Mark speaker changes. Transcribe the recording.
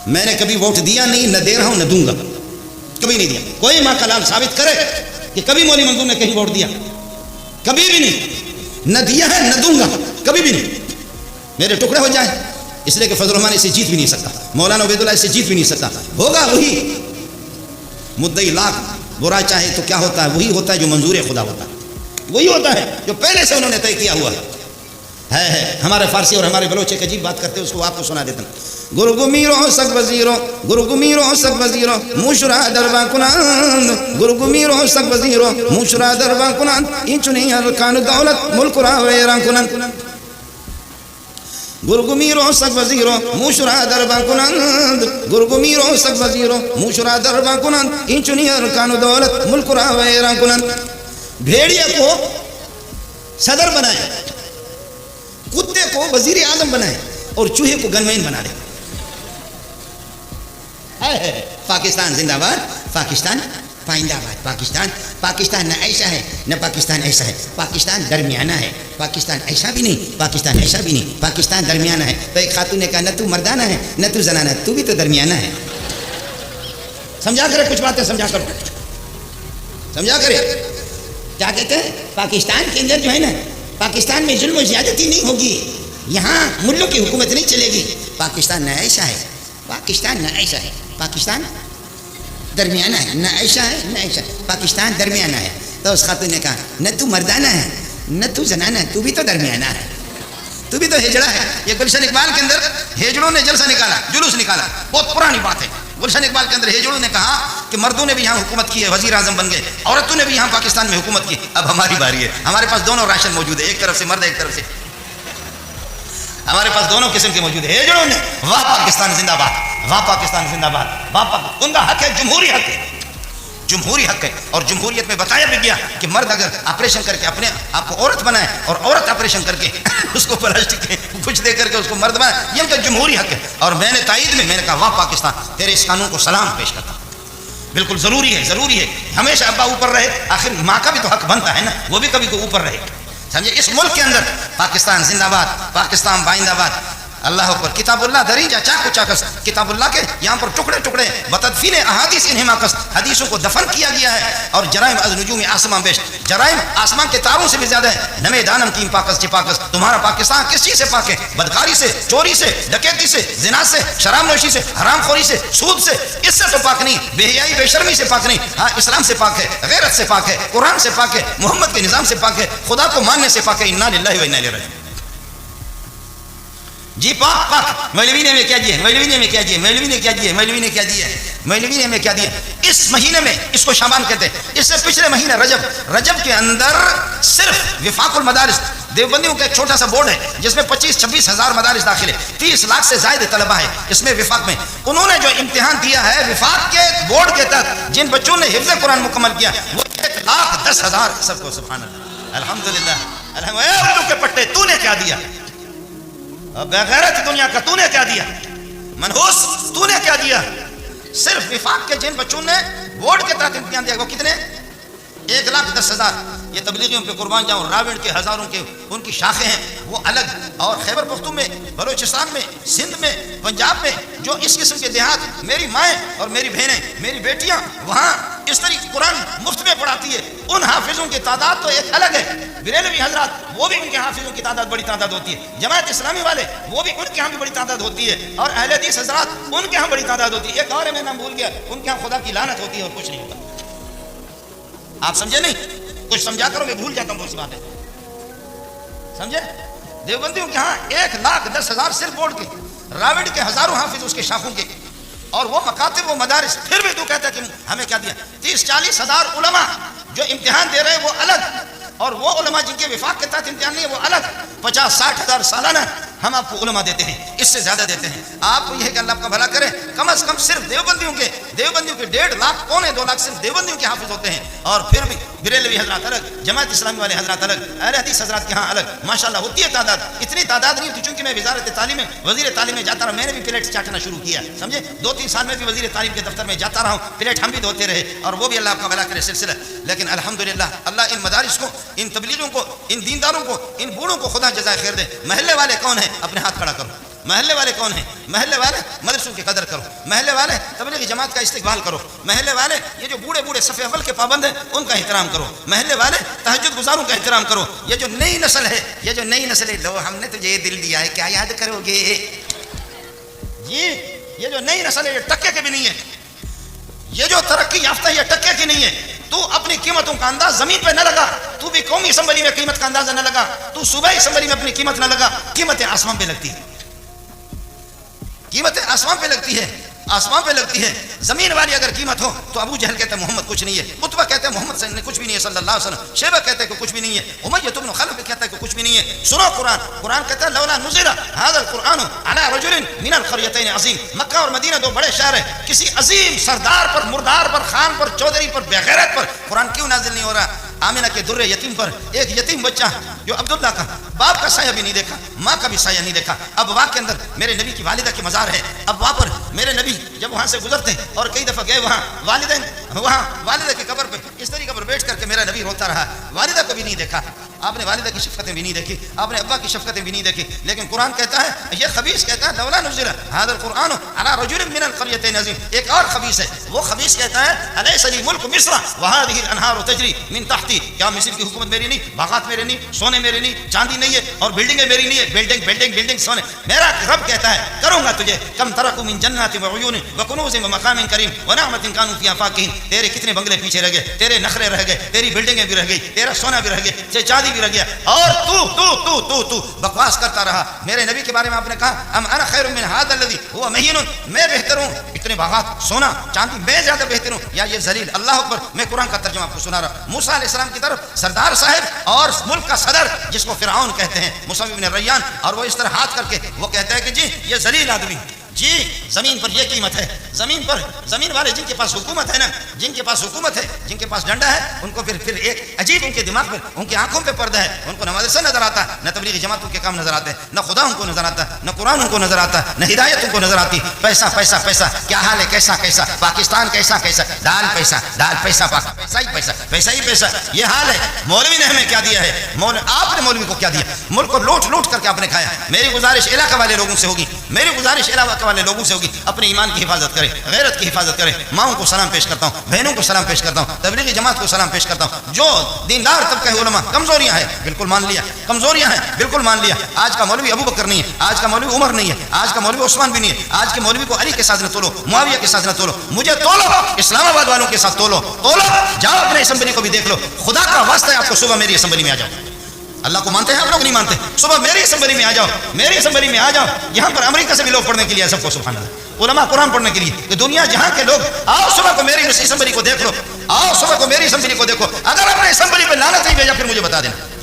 Speaker 1: میں نے کبھی ووٹ دیا نہیں، نہ دے رہا ہوں، نہ دوں گا، کبھی نہیں دیا۔ کوئی ماں کا لال ثابت کرے کہ کبھی مولوی منظور نے کہیں ووٹ دیا؟ کبھی بھی نہیں، نہ دیا ہے نہ دوں گا، کبھی بھی نہیں۔ میرے ٹکڑے ہو جائیں، اس لیے کہ فضل الرحمان اسے جیت بھی نہیں سکتا، مولانا عبید اللہ اسے جیت بھی نہیں سکتا۔ ہوگا وہی مدعی لاکھ برا چاہے تو کیا ہوتا ہے؟ وہی ہوتا ہے جو منظور خدا ہوتا ہے، وہی ہوتا ہے جو پہلے سے انہوں نے طے کیا ہوا ہے۔ ہمارے فارسی اور ہمارے بلوچ ایک عجیب بات کرتے ہیں، اس کو آپ کو سنا دیتا ہوں۔ گرو گمیرو سک وزیرو، گرو گمیرو سک وزیرو، مشرا دربا کنان، گرو گمیرو سک وزیرو، مشرا دربا کنان، انچنی ارکان دولت ملک را ویران کنان۔ گرو گمیرو سک وزیرو، مشرا دربا کنان، گرو گمیرو سک وزیرو، مشرا دربا کنان، انچنی ارکان دولت ملک را ویران کنان۔ بھیڑیا کو صدر بنائے، کتے کو وزیر اعظم بنائے اور چوہے کو گنمین بنا دے۔ پاکستان زندہ باد، پاکستان پائندہ باد، پاکستان نہ ایسا ہے نہ پاکستان ایسا ہے، پاکستان درمیانہ ہے، پاکستان ایسا بھی نہیں، پاکستان ایسا بھی نہیں، پاکستان درمیانہ ہے۔ تو ایک خاتون نے کہا نہ تو مردانہ ہے نہ تو زنانہ ہے، تو بھی تو درمیانہ ہے۔ سمجھا کرے کچھ باتیں، سمجھا کرو، سمجھا کرے۔ کیا کہتے ہیں؟ پاکستان کے اندر جو ہے نا، پاکستان میں ظلم و زیادتی نہیں ہوگی، یہاں ملوں کی حکومت نہیں چلے گی، پاکستان نہ ایسا ہے، پاکستان نہ ایسا ہے، پاکستان درمیانہ ہے، نہ ایسا ہے نہ ایسا ہے، پاکستان درمیانہ ہے۔ تو اس خاتون نے کہا نہ تو مردانہ ہے نہ تو زنانہ ہے، تو بھی تو درمیانہ ہے، تو بھی تو ہجڑا ہے۔ یہ گلشن اقبال کے اندر ہجڑوں نے جلسہ نکالا، جلوس نکالا، بہت پرانی بات ہے۔ گلشن اقبال کے اندر ہجڑوں نے کہا کہ مردوں نے بھی یہاں حکومت کی ہے، وزیر اعظم بن گئے، عورتوں نے بھی یہاں پاکستان میں حکومت کی، اب ہماری باری ہے۔ ہمارے پاس دونوں راشن موجود ہے، ایک طرف سے مرد ایک طرف سے، ہمارے پاس دونوں قسم کے موجود ہیں۔ ہجڑوں نے واہ پاکستان زندہ باد، واہ پاکستان زندہ باد، واہ پاکستان، ان کا حق ہے، جمہوری حق ہے، جمہوری حق ہے۔ اور جمہوریت میں بتایا بھی گیا کہ مرد اگر آپریشن کر کے اپنے آپ کو عورت بنائے اور عورت آپریشن کر کے اس کو پلاسٹک کے کچھ دے کر کے اس کو مرد بنائے، یہ ان کا جمہوری حق ہے۔ اور میں نے تائید میں نے کہا واہ پاکستان، تیرے اس قانون کو سلام پیش کرتا ہوں، بالکل ضروری ہے، ضروری ہے، ہمیشہ ابا اوپر رہے، آخر ماں کا بھی تو حق بنتا ہے نا، وہ بھی کبھی کو اوپر رہے، سمجھے۔ اس ملک کے اندر پاکستان زندہ باد، پاکستان بائندہ باد، اللہ پر کتاب اللہ دریجہ چاکو چاکس، کتاب اللہ کے یہاں پر ٹکڑے ٹکڑے بتدفین احادیث انہما کس، حدیثوں کو دفن کیا گیا ہے۔ اور جرائم از نجوم آسمان بیش، جرائم آسمان کے تاروں سے بھی زیادہ ہے۔ نمے دانم کیم پاکس چپاکس، تمہارا پاکستان کس چیز سے پاک ہے؟ بدکاری سے، چوری سے، ڈکیتی سے، زنا سے، شراب نوشی سے، حرام خوری سے، سود سے، اس سے تو پاک نہیں، بے حیائی بے شرمی سے پاک نہیں، ہاں اسلام سے پاک ہے، غیرت سے پاک ہے، قرآن سے پاک ہے، محمد کے نظام سے پاک ہے، خدا کو ماننے سے پاک ہے۔ انا للہ و انا الیہ راجعون۔ جی پاک پاک، مولوی نے ہمیں کیا دیا، مولوی نے ہمیں کیا دیا، مولوی نے کیا دیا، مولوی نے کیا دیا، مولوی نے ہمیں کیا دیا۔ اس مہینے میں اس کو شعبان کہتے ہیں، اس سے پچھلے مہینے رجب کے اندر صرف وفاق المدارس دیوبندیوں کا ایک چھوٹا سا بورڈ ہے جس میں 25-26 ہزار مدارس داخل ہے، 30 لاکھ سے زائد طلبہ ہے اس میں وفاق میں۔ انہوں نے جو امتحان دیا ہے وفاق کے بورڈ کے تحت، جن بچوں نے حفظ قرآن مکمل کیا وہ 1,10,000، سب کو سبحان اللہ، الحمدللہ، اردو کے پٹے تو نے کیا دیا، بغیرت دنیا کا تو نے کیا دیا، منحوس تو نے کیا دیا۔ صرف وفاق کے جن بچوں نے بورڈ کے تحت امتحان دیا وہ کتنے؟ 1,10,000۔ یہ تبلیغیوں پہ قربان جاؤں، راوڑ کے ہزاروں کے ان کی شاخیں ہیں وہ الگ، اور خیبر پختون میں، بلوچستان میں، سندھ میں، پنجاب میں جو اس قسم کے دیہات، میری مائیں اور میری بہنیں، میری بیٹیاں وہاں اس طریقے قرآن مفت میں پڑھاتی ہے، ان حافظوں کی تعداد تو ایک الگ ہے۔ بریلوی حضرات وہ بھی ان کے حافظوں کی تعداد بڑی تعداد ہوتی ہے، جماعت اسلامی والے وہ بھی ان کے ہاں بھی بڑی تعداد ہوتی ہے، اور اہل حدیث حضرات ان کے ہاں بڑی تعداد ہوتی ہے۔ ایک اور میں نام بھول گیا، ان کے ہاں خدا کی لعنت ہوتی ہے اور کچھ نہیں ہوتا۔ آپ سمجھے نہیں؟ کچھ سمجھا کرو، میں بھول جاتا ہوں بہت سی باتیں، سمجھے۔ دیوبندیوں کے ہاں 1,10,000 صرف بورڈ کے، راوڑ کے ہزاروں حافظ اس کے شاخوں کے، اور وہ مکاتب و مدارس، پھر بھی تو کہتا ہے کہ ہمیں کیا دیا۔ 30-40 ہزار علماء جو امتحان دے رہے ہیں وہ الگ، اور وہ علماء جن کے وفاق کے تحت امتحان نہیں ہے وہ الگ۔ 50-60 ہزار سالانہ ہم آپ کو علماء دیتے ہیں، اس سے زیادہ دیتے ہیں۔ آپ کو یہ ہے کہ اللہ آپ کا بھلا کرے، کم از کم صرف دیوبندیوں کے 1.5 لاکھ 2 لاکھ صرف دیوبندیوں کے حافظ ہوتے ہیں، اور پھر بھی بریلوی حضرات الگ، جماعت اسلامی والے حضرات الگ، اہل حدیث حضرات کے ہاں الگ، ماشاءاللہ ہوتی ہے تعداد۔ اتنی تعداد نہیں ہوتی، چونکہ میں وزارت تعلیم میں وزیر تعلیم میں جاتا رہا، میں نے بھی پلیٹ چاٹنا شروع کیا، سمجھے۔ 2-3 سال میں بھی وزیر تعلیم کے دفتر میں جاتا رہا ہوں، پلیٹ ہم بھی دھوتے رہے، اور وہ بھی اللہ آپ کا بھلا کرے سلسلہ۔ لیکن الحمدللہ اللہ ان مدارس کو، ان تبلیغوں کو، ان دینداروں کو، ان بوڑھوں کو خدا جزائے خیر دے۔ محلے والے کون ہیں؟ اپنے ہاتھ کھڑا کرو، محلے والے کون ہیں؟ محلے والے مدرسوں کی قدر کرو، محلے والے تبلیغی جماعت کا استقبال کرو، محلے والے یہ جو بوڑھے بوڑھے صف اول کے پابند ہیں ان کا احترام کرو، محلے والے تہجد گزاروں کا احترام کرو۔ یہ جو نئی نسل ہے، یہ جو نئی نسل ہے، لو ہم نے تجھے یہ دل دیا ہے کیا یاد کرو گے؟ یہ جو نئی نسل ہے یہ ٹکے کے بھی نہیں ہے، یہ جو ترقی یافتہ ہے یہ ٹکے کی نہیں ہے۔ تو اپنی قیمتوں کا انداز زمین پہ نہ لگا، تو بھی قومی اسمبلی میں قیمت کا اندازہ نہ لگا، تو صوبائی اسمبلی میں اپنی قیمت نہ لگا، قیمتیں آسمان پہ لگتی ہے، قیمتیں آسمان پہ لگتی ہے، آسمان پہ لگتی ہے۔ زمین والی اگر قیمت ہو تو ابو جہل کہتے ہیں محمد کچھ نہیں ہے، عتبہ کہتے ہیں محمد سے کچھ بھی نہیں ہے صلی اللہ علیہ وسلم، شیبہ کہتے ہیں کہ کچھ بھی نہیں ہے، امیہ بن خلف کہتا ہے کہ کچھ بھی نہیں ہے۔ سنو قرآن، قرآن کہتا ہے لولا نزل هذا القرآن على رجل من القريتين عظیم۔ مکہ اور مدینہ دو بڑے شہر ہیں، کسی عظیم سردار پر، مردار پر، خان پر، چودھری پر، بغیرت پر قرآن کیوں نازل نہیں ہو رہا؟ آمنہ کے در یتیم پر، ایک یتیم بچہ جو عبداللہ کا باپ کا سایہ بھی نہیں دیکھا، ماں کا بھی سایہ نہیں دیکھا۔ اب وہاں کے اندر میرے نبی کی والدہ کی مزار ہے، اب وہاں پر میرے نبی جب وہاں سے گزرتے اور کئی دفعہ گئے وہاں والدین، وہاں والدہ کی قبر پہ اس طریقے پر بیٹھ کر کے میرا نبی روتا رہا، والدہ کو بھی نہیں دیکھا، آپ نے والدہ کی شفقتیں بھی نہیں دیکھی، آپ نے ابا کی شفقتیں بھی نہیں دیکھی، لیکن قرآن کہتا ہے، یہ خبیث کہتا ہے لولا نزل هذا القرآن على رجل من القريتين عظیم۔ ایک اور خبیث ہے، وہ خبیث کہتا ہے الیس لی ملک مصر وهذه الانهار تجری من تحتی، کیا مصر کی حکومت میری نہیں، باغات میرے نہیں، سونے میرے نہیں، چاندی نہیں ہے، اور بلڈنگیں میری نہیں ہے، بلڈنگ بلڈنگ بلڈنگ سونے۔ میرا رب کہتا ہے کروں گا تجھے، کم ترکوا من جنات وعیون وکنوز ومقام کریم ونعمت كانوا فيها فاكهين، تیرے کتنے بنگلے پیچھے رہ گئے، تیرے نخرے رہ گئے، تیری بلڈنگیں بھی رہ گئی، تیرا سونا بھی رہ گیا، تیری چاندی بھی رہ گیا، اور تو بکواس کرتا رہا۔ میرے نبی کے بارے میں آپ نے کہا ام انا خیر من هذا الذي هو مهين، میں بہتر ہوں، اتنے باغات، سونا، چاندی، میں زیادہ بہتر ہوں، یا یہ ذلیل؟ اللہ اکبر۔ میں قرآن کا ترجمہ آپ کو سنا رہا۔ موسیٰ علیہ السلام کی طرف سردار صاحب اور ملک کا صدر جس کو فرعون کہتے ہیں، موسیٰ بن ریان، اور وہ اس طرح ہاتھ کر کے وہ کہتا ہے کہ جی یہ ذلیل آدمی، جی زمین پر یہ قیمت ہے، زمین پر، زمین والے جن کے پاس حکومت ہے نا، جن کے پاس حکومت ہے، جن کے پاس ڈنڈا ہے، ان کو پھر ایک عجیب ان کے دماغ پر، ان کی آنکھوں پہ پردہ ہے، ان کو نہ مدرسہ نظر آتا ہے، نہ تبلیغی جماعتوں کے کام نظر آتے ہیں، نہ خدا ان کو نظر آتا ہے، نہ قرآن ان کو نظر آتا ہے، نہ ہدایت ان کو نظر آتی۔ پیسہ پیسہ پیسہ، کیا حال ہے، کیسا کیسا پاکستان، کیسا کیسا دال پیسہ، دال پیسہ، پیسہ ہی پیسہ، پیسہ ہی پیسہ، یہ حال ہے۔ مولوی نے ہمیں کیا دیا ہے؟ آپ نے مولوی کو کیا دیا؟ ملک کو لوٹ لوٹ کر کے آپ نے کھایا۔ میری گزارش علاقہ والے لوگوں سے ہوگی، میری گزارش علاقہ والے لوگوں سے ہوگی، اپنے ایمان کی حفاظت کرے، غیرت کی حفاظت کرے۔ ماؤں کو سلام پیش کرتا ہوں، بہنوں کو سلام پیش کرتا ہوں، تبلیغی جماعت کو سلام پیش کرتا ہوں۔ جو دیندار طبقہ علماء کمزوریاں ہیں بالکل مان لیا، کمزوریاں ہیں بالکل مان لیا۔ آج کا مولوی ابو بکر نہیں ہے، آج کا مولوی عمر نہیں ہے، آج کا مولوی عثمان بھی نہیں ہے، آج کے مولوی کو علی کے ساتھ نہ تولو، معاویہ کے ساتھ نہ تولو، مجھے تولو اسلام آباد والوں کے ساتھ تولو، تولو، جاؤ اپنے اسمبلی کو بھی دیکھ لو۔ خدا کا واسطہ ہے آپ کو صبح میری اسمبلی میں آ جاؤ۔ اللہ کو مانتے ہیں آپ لوگ؟ نہیں مانتے؟ صبح میری اسمبلی میں آ جاؤ، میری اسمبلی میں آ جاؤ۔ یہاں پر امریکہ سے بھی لوگ پڑھنے کے لیے سب کو، سبحان اللہ، علماء قرآن پڑھنے کے لیے، کہ دنیا جہاں کے لوگ آؤ صبح کو میری اسمبلی کو دیکھ لو، آؤ صبح کو میری اسمبلی کو دیکھو۔ اگر اپنے اسمبلی پہ لعنت نہیں بھیجا پھر مجھے بتا دینا۔